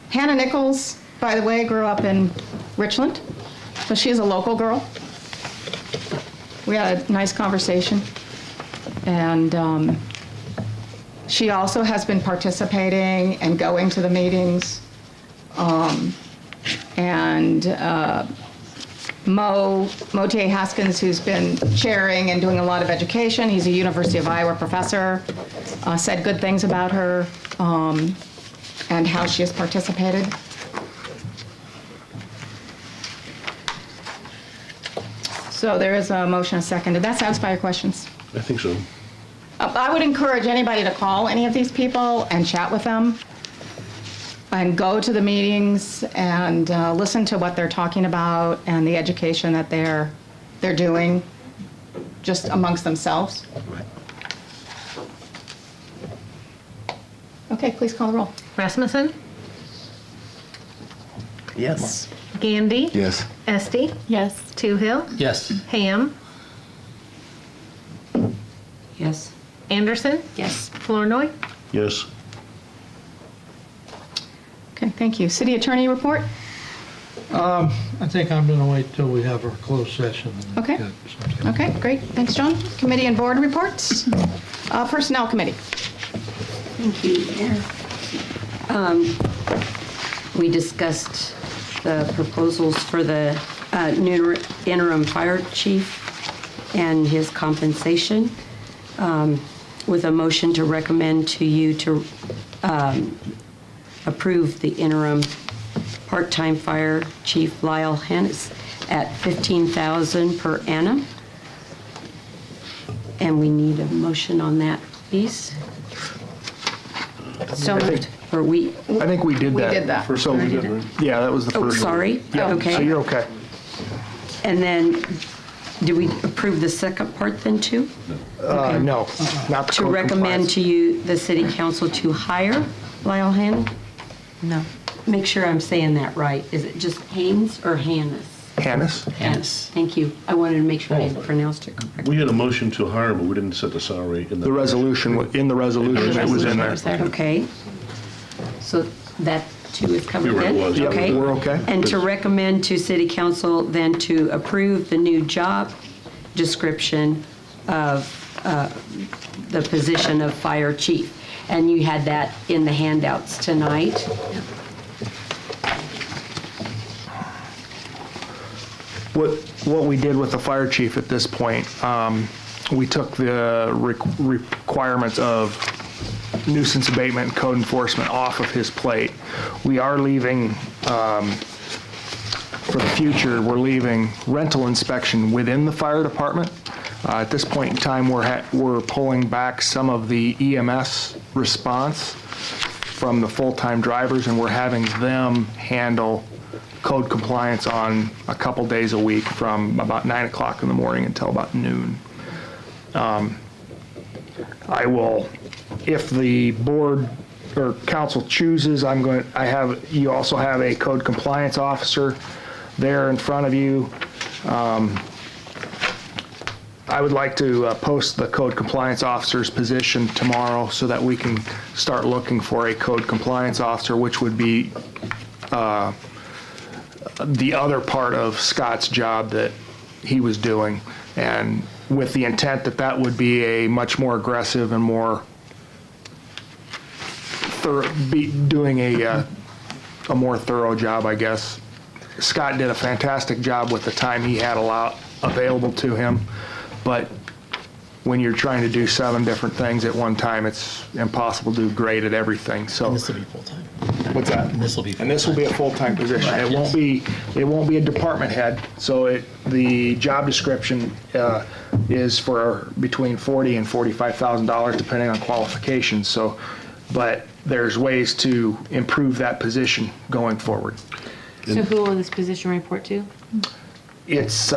Hannah Nichols, by the way, grew up in Richland, so she's a local girl. We had a nice conversation, and she also has been participating and going to the meetings. Mo T. Haskins, who's been chairing and doing a lot of education, he's a University of Iowa professor, said good things about her and how she has participated. So there is a motion, a second. Did that satisfy your questions? I think so. I would encourage anybody to call any of these people and chat with them and go to the meetings and listen to what they're talking about and the education that they're doing just amongst themselves. Okay, please call the roll. Rasmussen? Yes. Gandy? Yes. Esti? Yes. Toohill? Yes. Ham? Yes. Anderson? Yes. Flournoy? Yes. Okay, thank you. City Attorney report? I think I'm going to wait till we have our closed session. and Okay. get something. Okay, great. Thanks, John. Committee and board reports? Personnel Committee. Thank you, Mayor. We discussed the proposals for the new interim fire chief and his compensation with a motion to recommend to you to approve the interim part-time fire chief Lyle at $15,000 per annum. And we need a motion on that, please. So moved. Or we, I think we did that. We did that. So, yeah, that was the oh, first one. sorry. Yeah, Okay. so you're okay. And then, do we approve the second part then too? Okay. No, not the To code recommend compliance. to you, the city council, to hire Lyle Hannon? No. Make sure I'm saying that right. Is it just Haynes or Hannes? Hannes? Hannes. Thank you. I wanted to make sure I pronounced it correctly. We had a motion to hire, but we didn't set the salary in The resolution, in the resolution, it was in there. Okay. So that too is covered You're right, then? it was. Yep, Okay. we're okay. And to recommend to city council then to approve the new job description of the position of fire chief. And you had that in the handouts tonight. What we did with the fire chief at this point, we took the requirements of nuisance abatement and code enforcement off of his plate. We are leaving, for the future, we're leaving rental inspection within the fire department. At this point in time, we're pulling back some of the EMS response from the full-time drivers, and we're having them handle code compliance on a couple days a week from about 9 o'clock in the morning until about noon. I will, if the board or council chooses, you also have a code compliance officer there in front of you. I would like to post the code compliance officer's position tomorrow so that we can start looking for a code compliance officer, which would be the other part of Scott's job that he was doing, and with the intent that that would be a much more aggressive and more doing a more thorough job, I guess. Scott did a fantastic job with the time he had available to him, but when you're trying to do 7 different things at one time, it's impossible to do great at everything. So This will be full-time. what's that? And this will be And this will be a full-time position. It won't be a department head. So the job description is for between $40,000 and $45,000 depending on qualifications. So, but there's ways to improve that position going forward. So who will this position report to? It's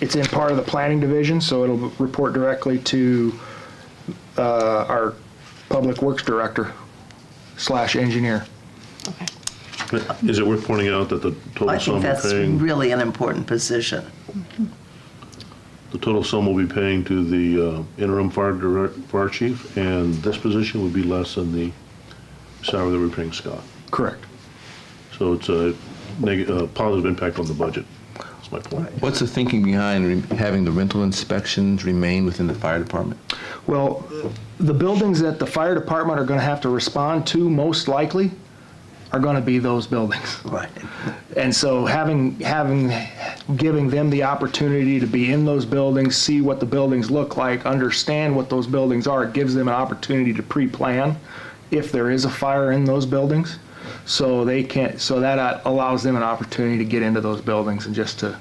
it's in part of the planning division, so it'll report directly to our public works director / engineer. Okay. Is it worth pointing out that the total I sum think we're that's paying, really an important position. the total sum we'll be paying to the interim fire chief, and this position would be less than the salary that we're paying Scott. Correct. So it's a positive impact on the budget. That's my point. What's the thinking behind having the rental inspections remain within the fire department? Well, the buildings that the fire department are going to have to respond to most likely are going to be those buildings. Right. And so giving them the opportunity to be in those buildings, see what the buildings look like, understand what those buildings are, it gives them an opportunity to pre-plan if there is a fire in those buildings. So that allows them an opportunity to get into those buildings and just to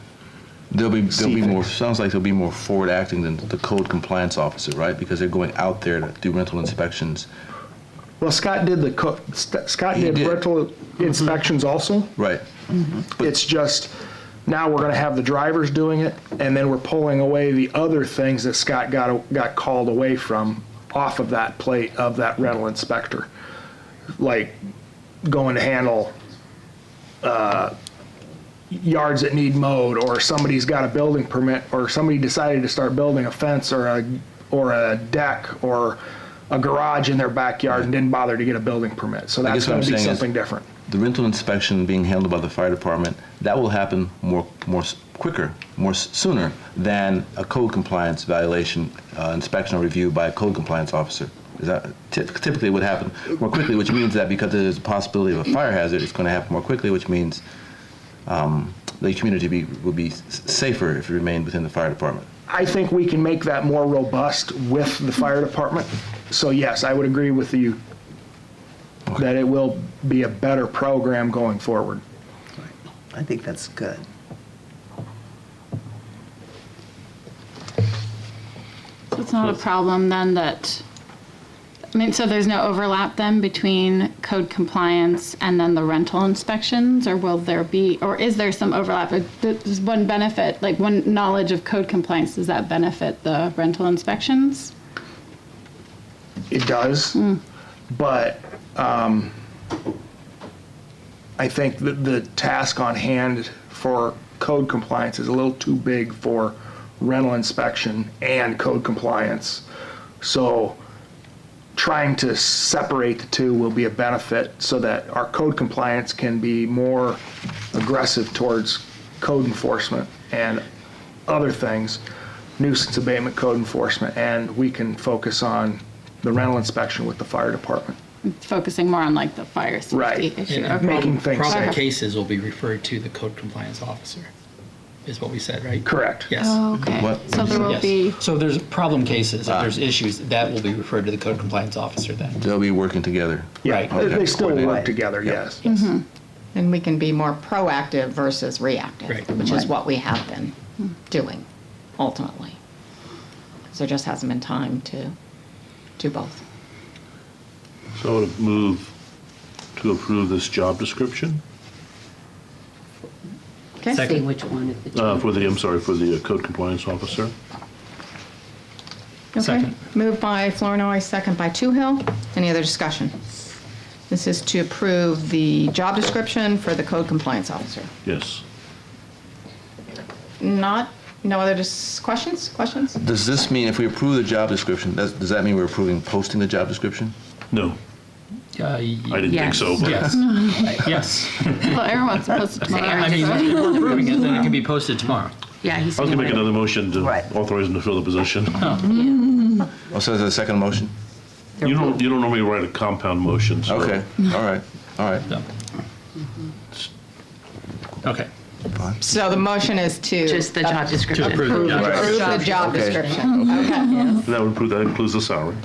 There'll be more, things. sounds like they'll be more forward acting than the code compliance officer, right? Because they're going out there to do rental inspections. Well, Scott did He did. rental inspections also. Right. It's just, now we're gonna have the drivers doing it, and then we're pulling away the other things that Scott got called away from off of that plate of that rental inspector. Like going to handle, yards that need mowed, or somebody's got a building permit, or somebody decided to start building a fence or a deck or a garage in their backyard and didn't bother to get a building permit. So I that's guess what gonna I'm be saying is something different. The rental inspection being handled by the fire department, that will happen sooner than a code compliance violation inspection or review by a code compliance officer. Is that typically would happen more quickly, which means that because there's a possibility of a fire hazard, it's going to happen more quickly, which means the community will be safer if it remained within the fire department. I think we can make that more robust with the fire department. So yes, I would agree with you that it will be a better program going forward. I think that's good. So it's not a problem then that, I mean, so there's no overlap then between code compliance and then the rental inspections, or will there be, or is there some overlap? Does one benefit, like one knowledge of code compliance, does that benefit the rental inspections? It does, but I think that the task on hand for code compliance is a little too big for rental inspection and code compliance. So trying to separate the two will be a benefit so that our code compliance can be more aggressive towards code enforcement and other things, nuisance abatement, code enforcement, and we can focus on the rental inspection with the fire department. Focusing more on like the fire safety Right. issue. And Okay. Making things problem safe. cases will be referred to the code compliance officer, is what we said, right? Correct. Yes. Oh, okay. What? So there will Yes. be, So there's problem cases, if there's issues, that will be referred to the code compliance officer then. They'll be working together. Yeah, Right. they still Coordinate. work together, yes. And we can be more proactive versus reactive, Right. which is what we have been doing ultimately. So there just hasn't been time to do both. So I would move to approve this job description Okay. Second. See which one of the two. for the code compliance officer. Okay. Second. Moved by Flournoy, second by Toohill. Any other discussion? This is to approve the job description for the code compliance officer. Yes. No other questions? Does this mean if we approve the job description, does that mean we're approving posting the job description? No, I didn't think so, but Yes. Yes. well, everyone's supposed to tomorrow. I mean, if we're approving it, then it can be posted tomorrow. Yeah, he's. I was gonna make another motion to Right. authorize him to fill the position. Oh, so there's a second motion? You don't normally write a compound motion, so. Okay, all right, all right. So. Okay. So the motion is to. Just the job description. To approve the job description. Approve the job Okay. description. Okay. That includes the salary.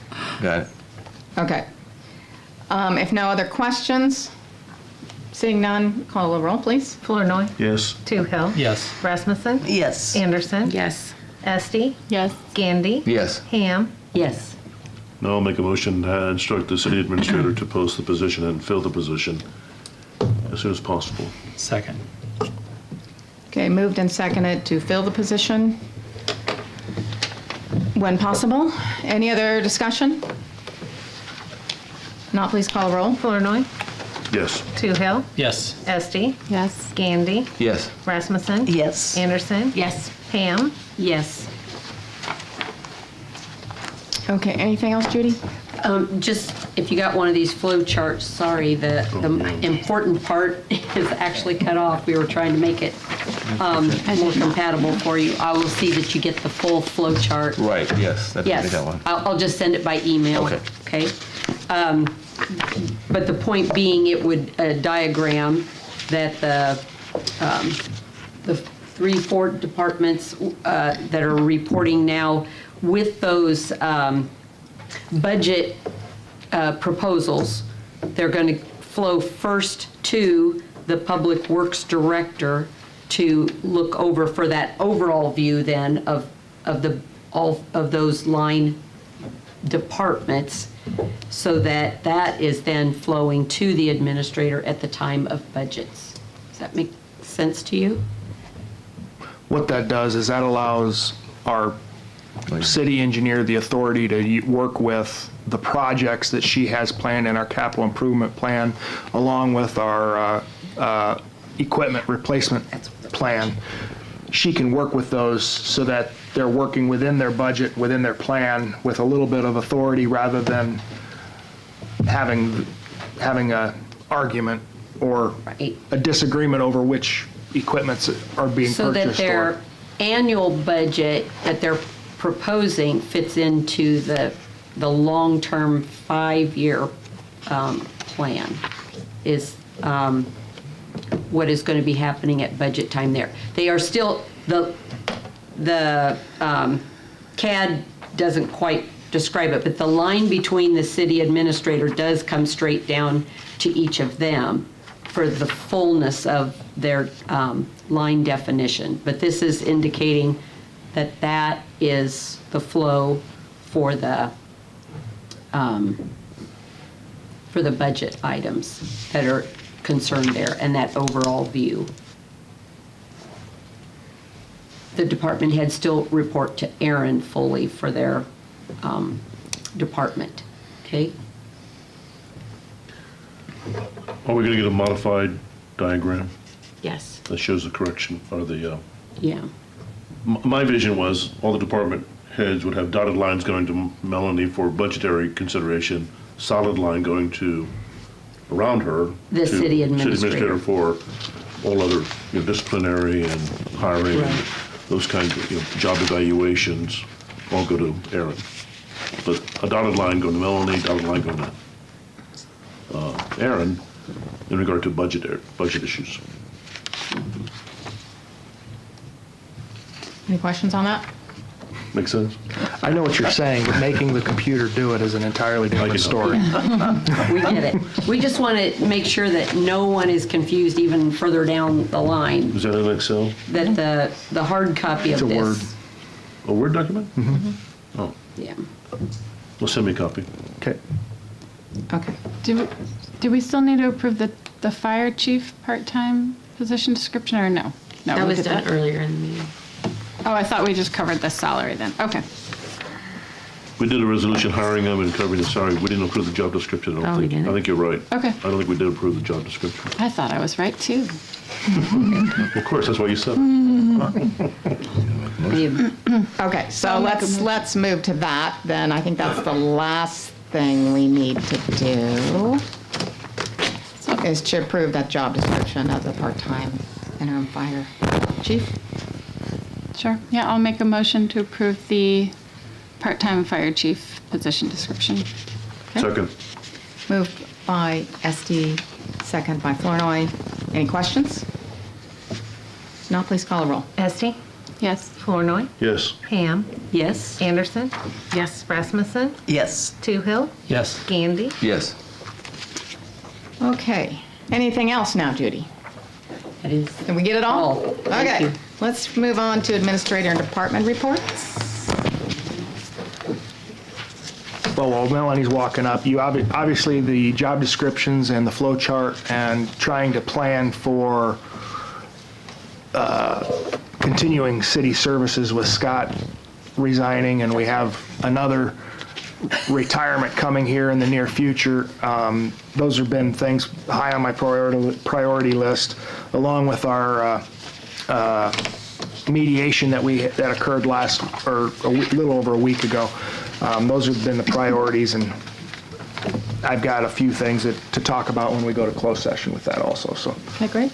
Got it. Okay. If no other questions, seeing none, call the roll, please. Flournoy. Yes. Toohill. Yes. Rasmussen. Yes. Anderson. Yes. Esti. Yes. Gandy. Yes. Ham. Yes. Now I'll make a motion to instruct the city administrator to post the position and fill the position as soon as possible. Second. Okay, moved and seconded to fill the position when possible. Any other discussion? Not, please call the roll. Flournoy. Yes. Toohill. Yes. Esti. Yes. Gandy. Yes. Rasmussen. Yes. Anderson. Yes. Ham. Yes. Okay, anything else, Judy? Just, if you got one of these flow charts, sorry, the important part is actually cut off. We were trying to make it more compatible for you. I will see that you get the full flow chart. Right, yes, I Yes, got one. I'll just send it by email. Okay. Okay? But the point being, it would diagram that the 3-4 departments that are reporting now with those budget proposals, they're going to flow first to the Public Works Director to look over for that overall view then of all of those line departments, so that is then flowing to the administrator at the time of budgets. Does that make sense to you? What that does is that allows our city engineer the authority to work with the projects that she has planned in our capital improvement plan, along with our equipment replacement plan. She can work with those so that they're working within their budget, within their plan, with a little bit of authority rather than having a argument or Right. a disagreement over which equipments are being So that purchased. their annual budget that they're proposing fits into the long-term 5-year plan is what is going to be happening at budget time there. They are still, the CAD doesn't quite describe it, but the line between the city administrator does come straight down to each of them for the fullness of their line definition. But this is indicating that that is the flow for the budget items that are concerned there and that overall view. The department heads still report to Aaron fully for their department, okay? Are we going to get a modified diagram Yes. that shows the correction or the, Yeah. my vision was all the department heads would have dotted lines going to Melanie for budgetary consideration, solid line going to, around her. The to city administrator. for all other, disciplinary and hiring, and Right. those kinds of, job evaluations, all go to Aaron. But a dotted line going to Melanie, dotted line going to Aaron in regard to budget issues. Any questions on that? Make sense? I know what you're saying, but making the computer do it is an entirely different get story. We get it. We just want to make sure that no one is confused even further down the line, Is that in Excel? that the hard copy of It's a this. Word. A Word document? Oh, Yeah. well, send me a copy. Okay. Okay. Do we still need to approve the fire chief part-time position description, or no? No, That we was did done earlier in the meeting. Oh, I thought we just covered the salary then. Okay. We did a resolution hiring them and covering the salary. We didn't approve the job description, I don't Oh, we think. didn't? I think you're right. Okay. I don't think we did approve the job description. I thought I was right too. Of course, that's why you said it. Okay, so let's move to that then. I think that's the last thing we need to do, is to approve that job description of the part-time interim fire chief. Sure. Yeah, I'll make a motion to approve the part-time fire chief position description. Second. Moved by Esty, second by Flournoy. Any questions? No, please call a roll. Esty, Yes. Flournoy, Yes. Ham, Yes? Anderson. Yes. Rasmussen, Yes. Toohill, Yes. Gandy. Yes. Okay. Anything else now, Judy? That is. Did we get it all? All. Thank Okay, you. let's move on to administrator and department reports. Well, while Melanie's walking up, you obviously the job descriptions and the flow chart and trying to plan for continuing city services with Scott resigning, and we have another retirement coming here in the near future. Those have been things high on my priority list, along with our mediation that occurred little over a week ago. Those have been the priorities, and I've got a few things to talk about when we go to closed session with that also. So. Okay, great.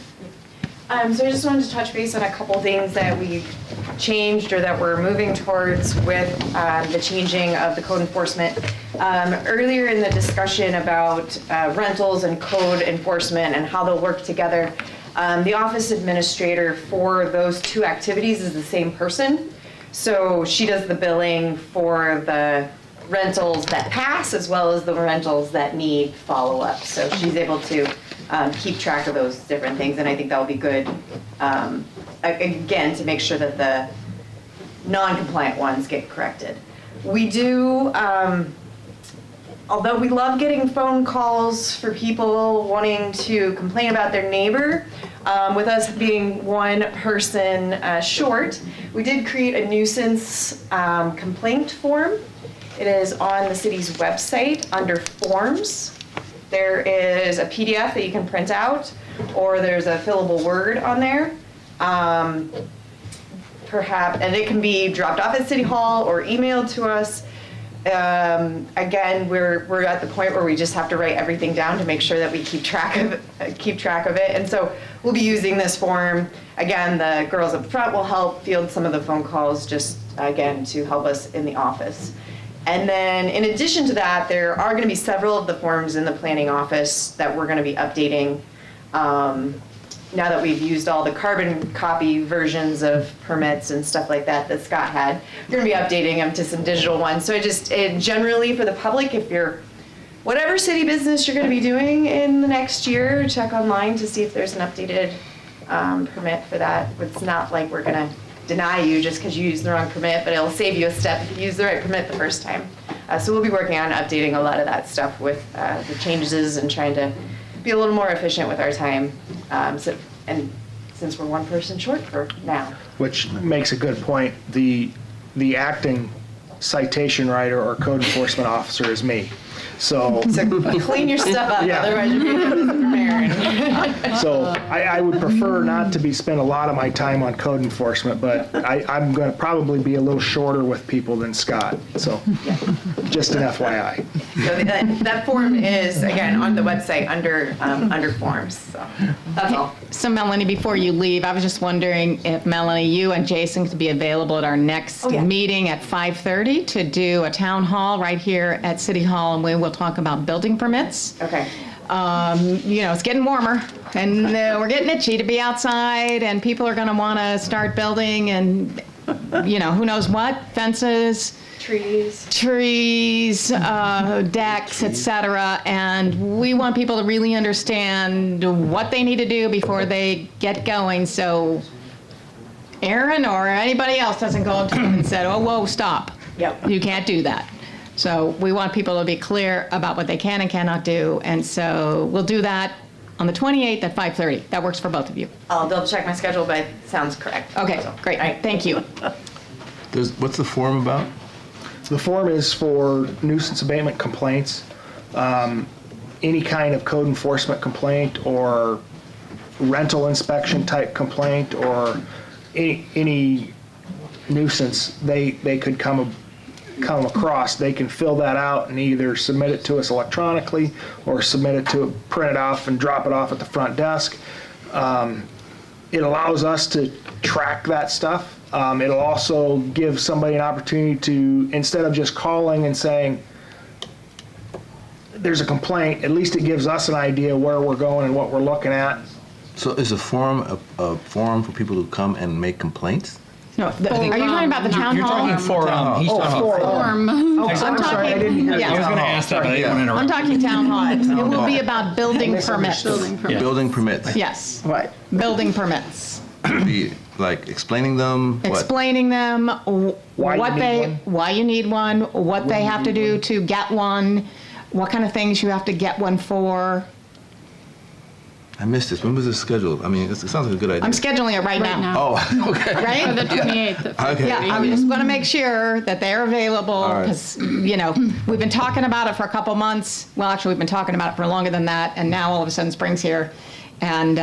So I just wanted to touch base on a couple things that we changed or that we're moving towards with the changing of the code enforcement. Earlier in the discussion about rentals and code enforcement and how they'll work together, the office administrator for those two activities is the same person. So she does the billing for the rentals that pass as well as the rentals that need follow-up. So she's able to keep track of those different things, and I think that will be good, again, to make sure that the non-compliant ones get corrected. We do, although we love getting phone calls for people wanting to complain about their neighbor, with us being one person short, we did create a nuisance complaint form. It is on the city's website under forms. There is a PDF that you can print out, or there's a fillable Word on there. Perhaps, and it can be dropped off at City Hall or emailed to us. Again, we're at the point where we just have to write everything down to make sure that we keep track of it. And so we'll be using this form. Again, the girls up front will help field some of the phone calls, just again to help us in the office. And then in addition to that, there are going to be several of the forms in the planning office that we're going to be updating now that we've used all the carbon copy versions of permits and stuff like that that Scott had. We're going to be updating them to some digital ones. So generally for the public, if you're whatever city business you're going to be doing in the next year, check online to see if there's an updated permit for that. It's not like we're going to deny you just because you used the wrong permit, but it'll save you a step if you use the right permit the first time. So we'll be working on updating a lot of that stuff with the changes and trying to be a little more efficient with our time. And since we're one person short for now. Which makes a good point. The acting citation writer or code enforcement officer is me. So Clean your stuff up, Yeah. otherwise you're being prepared. So I would prefer not to be spend a lot of my time on code enforcement, but I'm going to probably be a little shorter with people than Scott. So just an FYI. So that form is, again, on the website under forms, so that's all. So Melanie, before you leave, I was just wondering if Melanie, you and Jason could be available at our next meeting at 5:30 to do a town hall right here at City Hall, and we will talk about building permits. Okay. It's getting warmer, and we're getting itchy to be outside, and people are going to want to start building, and who knows what, fences, trees, decks, etc. And we want people to really understand what they need to do before they get going, so Aaron or anybody else doesn't go up to them and say, "Oh, whoa, stop! Yep. You can't do that." So we want people to be clear about what they can and cannot do, and so we'll do that on the 28th at 5:30. That works for both of you. I'll double check my schedule, but it sounds correct. Okay, great. All right. Thank you. What's the form about? The form is for nuisance abatement complaints, any kind of code enforcement complaint or rental inspection type complaint or any nuisance they could come across. They can fill that out and either submit it to us electronically or submit it to print it off and drop it off at the front desk. It allows us to track that stuff. It'll also give somebody an opportunity to, instead of just calling and saying, there's a complaint, at least it gives us an idea where we're going and what we're looking at. So is a forum a forum for people to come and make complaints? No, are you talking about the town You're hall? talking forum. He's talking Form. I'm sorry, I didn't hear talking, I was going to yeah, ask that, but I didn't want to interrupt. I'm talking town hall. It will be about building permits. Building permits. Yes, Right. building permits. Be like explaining them. What? Explaining them, why you need one, what they have to do to get one, what kind of things you have to get one for. I missed this. When was this scheduled? I mean, it sounds like a good idea. I'm scheduling it right now. Oh, okay. Right? For the 28th. Okay. Yeah, I just want to make sure that they're available All right. because, we've been talking about it for a couple months. Well, actually, we've been talking about it for longer than that, and now all of a sudden spring's here. And,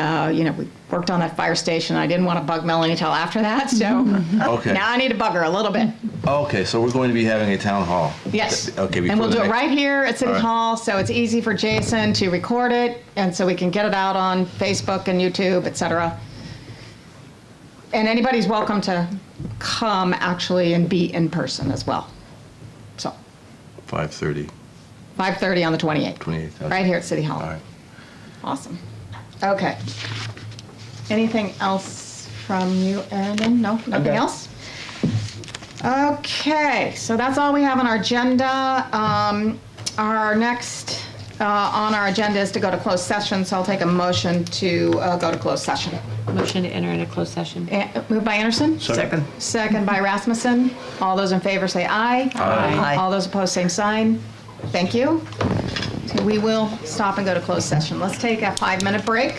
we worked on that fire station. I didn't want to bug Melanie until after that, so Okay. now I need to bug her a little bit. Okay, so we're going to be having a town hall. Yes. Okay. And we'll before do the it next- right here at City All right. Hall, so it's easy for Jason to record it, and so we can get it out on Facebook and YouTube, et cetera. And anybody's welcome to come actually and be in person as well. So, 5:30, 5:30 on the 28th. 28th. Okay. Right here at City Hall. All right. Awesome. Okay. Anything else from you, Aaron? No, nothing Okay. else? Okay, so that's all we have on our agenda. Our next on our agenda is to go to closed session, so I'll take a motion to go to closed session. Motion to enter into closed session. Moved by Anderson? Second. Second by Rasmussen. All those in favor say aye. Aye. All those opposed, same sign. Thank you. So we will stop and go to closed session. Let's take a 5-minute break.